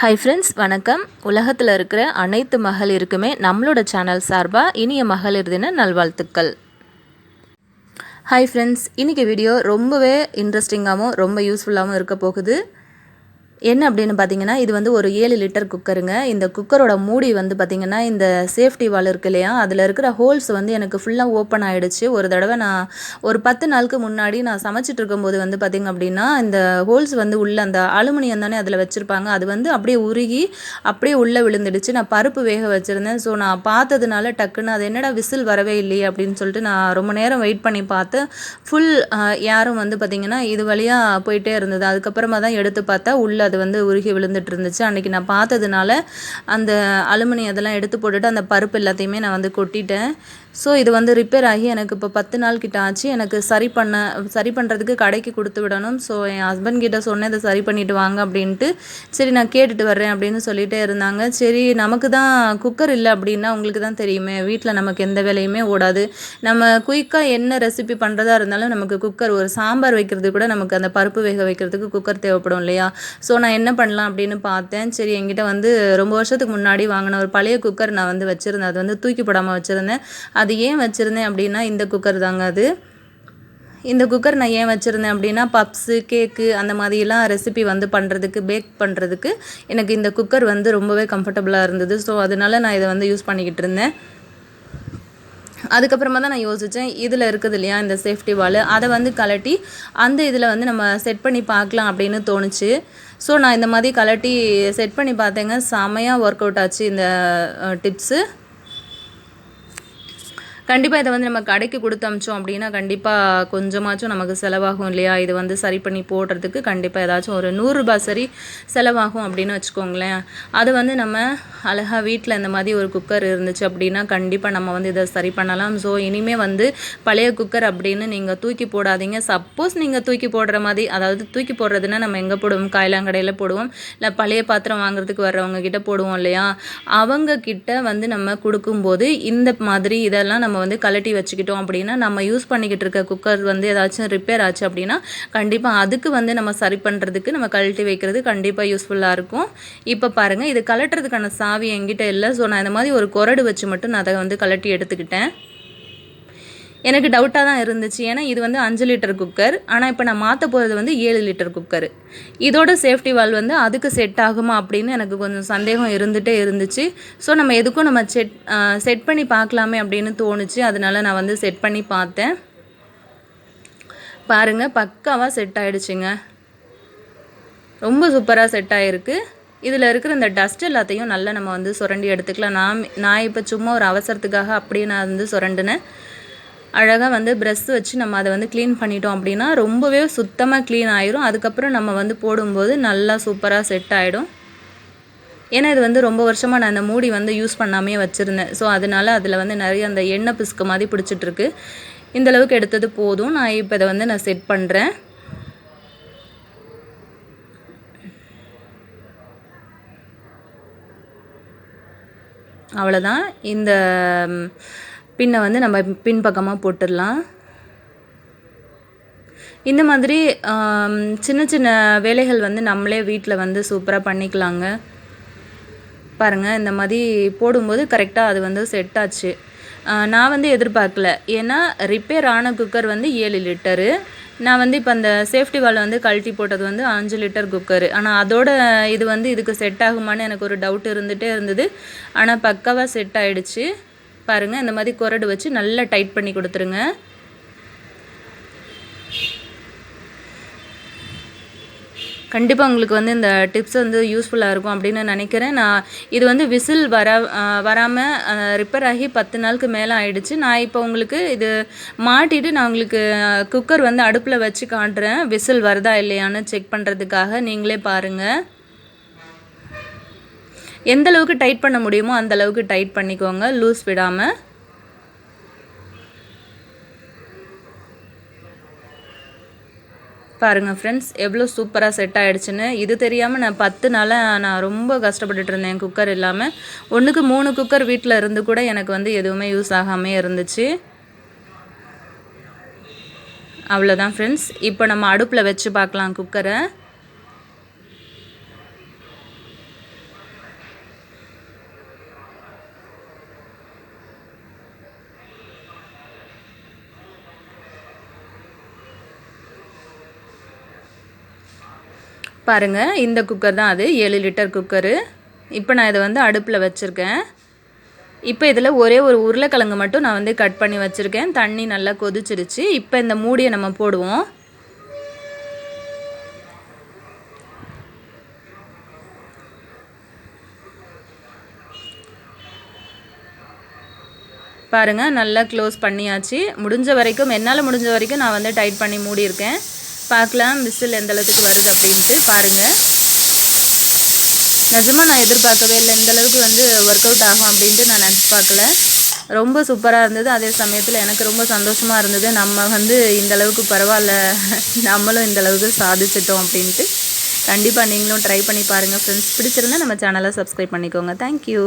Hi friends, வணக்கம். உலகத்தில் இருக்கிற அனைத்து மகளிருக்குமே நம்மளோட சேனல் சார்பாக இனிய மகளிர் தின நல்வாழ்த்துக்கள். ஹாய் ஃப்ரெண்ட்ஸ், இன்றைக்கி வீடியோ ரொம்பவே இன்ட்ரெஸ்டிங்காகவும் ரொம்ப யூஸ்ஃபுல்லாகவும் இருக்க போகுது. என்ன அப்படின்னு பார்த்தீங்கன்னா, இது வந்து ஒரு 7 லிட்டர் குக்கருங்க. இந்த குக்கரோட மூடி வந்து பார்த்திங்கன்னா, இந்த சேஃப்டி வால் இருக்கு இல்லையா, அதில் இருக்கிற ஹோல்ஸ் வந்து எனக்கு ஃபுல்லாக ஓப்பன் ஆகிடுச்சு. ஒரு தடவை நான் ஒரு 10 நாளுக்கு முன்னாடி நான் சமைச்சிட்டு இருக்கும்போது வந்து பார்த்திங்க அப்படின்னா, இந்த ஹோல்ஸ் வந்து உள்ள அந்த அலுமினியம் தானே அதில் வச்சுருப்பாங்க, அது வந்து அப்படியே உருகி அப்படியே உள்ளே விழுந்துடுச்சு. நான் பருப்பு வேக வச்சுருந்தேன். ஸோ நான் பார்த்ததுனால டக்குன்னு அது என்னடா விசில் வரவே இல்லையே அப்படின்னு சொல்லிட்டு நான் ரொம்ப நேரம் வெயிட் பண்ணி பார்த்தேன். ஃபுல் ஏரும் வந்து பார்த்திங்கன்னா இது வழியாக போயிட்டே இருந்தது. அதுக்கப்புறமா தான் எடுத்து பார்த்தா உள்ளே அது வந்து உருகி விழுந்துட்டு இருந்துச்சு. அன்றைக்கி நான் பார்த்ததுனால அந்த அலுமினியம் அதெல்லாம் எடுத்து போட்டுட்டு அந்த பருப்பு எல்லாத்தையுமே நான் வந்து கொட்டிட்டேன். ஸோ இது வந்து ரிப்பேர் ஆகி எனக்கு இப்போ 10 நாள் கிட்ட ஆச்சு. எனக்கு சரி பண்ணுறதுக்கு கடைக்கு கொடுத்து விடணும். ஸோ என் ஹஸ்பண்ட் கிட்ட சொன்னேன், இதை சரி பண்ணிவிட்டு வாங்க அப்படின்ட்டு. சரி நான் கேட்டுட்டு வர்றேன் அப்படின்னு சொல்லிகிட்டே இருந்தாங்க. சரி நமக்கு தான் குக்கர் இல்லை அப்படின்னா உங்களுக்கு தான் தெரியுமே, வீட்டில் நமக்கு எந்த வேலையுமே ஓடாது. நம்ம குயிக்காக என்ன ரெசிபி பண்ணுறதா இருந்தாலும் நமக்கு குக்கர், ஒரு சாம்பார் வைக்கிறது கூட நமக்கு அந்த பருப்பு வேக வைக்கிறதுக்கு குக்கர் தேவைப்படும் இல்லையா. ஸோ நான் என்ன பண்ணலாம் அப்படின்னு பார்த்தேன். சரி என்கிட்ட வந்து ரொம்ப வருஷத்துக்கு முன்னாடி வாங்கின ஒரு பழைய குக்கர் நான் வந்து வச்சுருந்தேன். அது வந்து தூக்கி போடாமல் வச்சுருந்தேன். அது ஏன் வச்சுருந்தேன் அப்படின்னா, இந்த குக்கர் தாங்க அது. இந்த குக்கர் நான் ஏன் வச்சுருந்தேன் அப்படின்னா, பப்ஸு, கேக்கு அந்த மாதிரிலாம் ரெசிபி வந்து பண்ணுறதுக்கு, பேக் பண்ணுறதுக்கு எனக்கு இந்த குக்கர் வந்து ரொம்பவே கம்ஃபர்டபுளாக இருந்தது. ஸோ அதனால நான் இதை வந்து யூஸ் பண்ணிக்கிட்டு இருந்தேன். அதுக்கப்புறமா தான் நான் யோசித்தேன், இதில் இருக்குது இல்லையா இந்த சேஃப்டி வால், அதை வந்து கலட்டி அந்த இதில் வந்து நம்ம செட் பண்ணி பார்க்கலாம் அப்படின்னு தோணுச்சு. ஸோ நான் இந்த மாதிரி கலட்டி செட் பண்ணி பார்த்தேங்க. செமையாக ஒர்க் அவுட் ஆச்சு இந்த டிப்ஸு. கண்டிப்பாக இதை வந்து நம்ம கடைக்கு கொடுத்து அமிச்சோம் அப்படின்னா கண்டிப்பாக கொஞ்சமாச்சும் நமக்கு செலவாகும் இல்லையா. இது வந்து சரி பண்ணி போடுறதுக்கு கண்டிப்பாக ஏதாச்சும் ஒரு 100 ரூபாய் சரி செலவாகும் அப்படின்னு வச்சுக்கோங்களேன். அது வந்து நம்ம அழகாக வீட்டில் இந்த மாதிரி ஒரு குக்கர் இருந்துச்சு அப்படின்னா கண்டிப்பாக நம்ம வந்து இதை சரி பண்ணலாம். ஸோ இனிமேல் வந்து பழைய குக்கர் அப்படின்னு நீங்கள் தூக்கி போடாதீங்க. சப்போஸ் நீங்கள் தூக்கி போடுற மாதிரி, அதாவது தூக்கி போடுறதுன்னா நம்ம எங்கே போடுவோம், காய்லாங்கடையில் போடுவோம், இல்லை பழைய பாத்திரம் வாங்குறதுக்கு வர்றவங்க கிட்ட போடுவோம் இல்லையா. அவங்க கிட்ட வந்து நம்ம கொடுக்கும்போது இந்த மாதிரி இதெல்லாம் நம்ம வந்து கலட்டி வச்சுக்கிட்டோம் அப்படின்னா, நம்ம யூஸ் பண்ணிக்கிட்டு இருக்க குக்கர் வந்து ஏதாச்சும் ரிப்பேர் ஆச்சு அப்படின்னா கண்டிப்பாக அதுக்கு வந்து நம்ம சரி பண்ணுறதுக்கு நம்ம கழட்டி வைக்கிறது கண்டிப்பாக யூஸ்ஃபுல்லாக இருக்கும். இப்போ பாருங்கள், இது கலட்டுறதுக்கான சாவி என்கிட்ட இல்லை. ஸோ நான் இந்த மாதிரி ஒரு கொரடு வச்சு மட்டும் நான் அதை வந்து கலட்டி எடுத்துக்கிட்டேன். எனக்கு டவுட்டாக தான் இருந்துச்சு. ஏன்னா இது வந்து 5 லிட்டர் குக்கர், ஆனால் இப்போ நான் மாற்ற போகிறது வந்து 7 லிட்டர் குக்கர். இதோட சேஃப்டி வால் வந்து அதுக்கு செட் ஆகுமா அப்படின்னு எனக்கு கொஞ்சம் சந்தேகம் இருந்துகிட்டே இருந்துச்சு. ஸோ நம்ம எதுக்கும் நம்ம செட் பண்ணி பார்க்கலாமே அப்படின்னு தோணுச்சு. அதனால நான் வந்து செட் பண்ணி பார்த்தேன். பாருங்கள், பக்காவாக செட் ஆகிடுச்சுங்க. ரொம்ப சூப்பராக செட் ஆகிருக்கு. இதில் இருக்கிற இந்த டஸ்ட் எல்லாத்தையும் நல்லா நம்ம வந்து சுரண்டி எடுத்துக்கலாம். நான் இப்போ சும்மா ஒரு அவசரத்துக்காக அப்படியே நான் வந்து சுரண்டினேன். அழகாக வந்து ப்ரஷ் வச்சு நம்ம அதை வந்து க்ளீன் பண்ணிட்டோம் அப்படின்னா ரொம்பவே சுத்தமாக க்ளீன் ஆயிரும். அதுக்கப்புறம் நம்ம வந்து போடும்போது நல்லா சூப்பராக செட் ஆகிடும். ஏன்னா இது வந்து ரொம்ப வருஷமாக நான் அந்த மூடி வந்து யூஸ் பண்ணாமே வச்சுருந்தேன். ஸோ அதனால் அதில் வந்து நிறைய அந்த எண்ணெய் பிசுக்கு மாதிரி பிடிச்சிட்ருக்கு. இந்தளவுக்கு எடுத்தது போதும். நான் இப்போ இதை வந்து நான் செட் பண்ணுறேன். அவ்வளோதான். இந்த பின்னை வந்து நம்ம பின்பக்கமாக போட்டுடலாம். இந்த மாதிரி சின்ன சின்ன வேலைகள் வந்து நம்மளே வீட்டில் வந்து சூப்பராக பண்ணிக்கலாங்க. பாருங்கள், இந்த மாதிரி போடும்போது கரெக்டாக அது வந்து செட் ஆச்சு. நான் வந்து எதிர்பார்க்கல. ஏன்னா ரிப்பேர் ஆன குக்கர் வந்து 7 லிட்டரு. நான் வந்து இப்போ அந்த சேஃப்டி வால் வந்து கழட்டி போட்டது வந்து 5 லிட்டர் குக்கரு. ஆனால் அதோட இது வந்து இதுக்கு செட் ஆகுமான்னு எனக்கு ஒரு டவுட் இருந்துகிட்டே இருந்தது. ஆனால் பக்காவாக செட் ஆகிடுச்சு. பாருங்கள், இந்த மாதிரி கொரடு வச்சு நல்லா டைட் பண்ணி கொடுத்துருங்க. கண்டிப்பாக உங்களுக்கு வந்து இந்த டிப்ஸ் வந்து யூஸ்ஃபுல்லாக இருக்கும் அப்படின்னு நினைக்கிறேன். நான் இது வந்து விசில் வராமல் ரிப்பேர் ஆகி 10 நாளுக்கு மேலே ஆகிடுச்சு. நான் இப்போ உங்களுக்கு இது மாட்டிட்டு நான் உங்களுக்கு குக்கர் வந்து அடுப்பில் வச்சு காட்டுறேன், விசில் வருதா இல்லையான்னு செக் பண்ணுறதுக்காக. நீங்களே பாருங்கள். எந்த அளவுக்கு டைட் பண்ண முடியுமோ அந்த அளவுக்கு டைட் பண்ணிக்கோங்க, லூஸ் விடாமல். பாருங்கள் ஃப்ரெண்ட்ஸ், எவ்வளோ சூப்பராக செட் ஆகிடுச்சுன்னு. இது தெரியாமல் நான் 10 நாளாக நான் ரொம்ப கஷ்டப்பட்டுட்டு இருந்தேன் குக்கர் இல்லாமல். 1க்கு 3 குக்கர் வீட்டில் இருந்து கூட எனக்கு வந்து எதுவுமே யூஸ் ஆகாமே இருந்துச்சு. அவ்வளோதான் ஃப்ரெண்ட்ஸ். இப்போ நம்ம அடுப்பில் வச்சு பார்க்கலாம் குக்கரை. பாருங்கள், இந்த குக்கர் தான் அது 7 லிட்டர் குக்கரு. இப்போ நான் இதை வந்து அடுப்பில் வச்சுருக்கேன். இப்போ இதில் ஒரே ஒரு உருளைக்கிழங்கு மட்டும் நான் வந்து கட் பண்ணி வச்சுருக்கேன். தண்ணி நல்லா கொதிச்சிருச்சு. இப்போ இந்த மூடியை நம்ம போடுவோம். பாருங்கள், நல்லா க்ளோஸ் பண்ணியாச்சு. முடிஞ்ச வரைக்கும் என்னால் முடிஞ்ச வரைக்கும் நான் வந்து டைட் பண்ணி மூடியிருக்கேன். பார்க்கலாம் விசில் எந்த அளவுக்கு வருது அப்படின்ட்டு. பாருங்கள், நிஜமாக நான் எதிர்பார்க்கவே இல்லை இந்த அளவுக்கு வந்து ஒர்க் அவுட் ஆகும் அப்படின்ட்டு நான் நினச்சி பார்க்கல. ரொம்ப சூப்பராக இருந்தது. அதே சமயத்தில் எனக்கு ரொம்ப சந்தோஷமாக இருந்தது. நம்ம வந்து இந்தளவுக்கு பரவாயில்ல, நம்மளும் இந்தளவுக்கு சாதிச்சிட்டோம் அப்படின்ட்டு. கண்டிப்பாக நீங்களும் ட்ரை பண்ணி பாருங்கள் ஃப்ரெண்ட்ஸ். பிடிச்சிருந்தா நம்ம சேனலை சப்ஸ்கிரைப் பண்ணிக்கோங்க. தேங்க்யூ.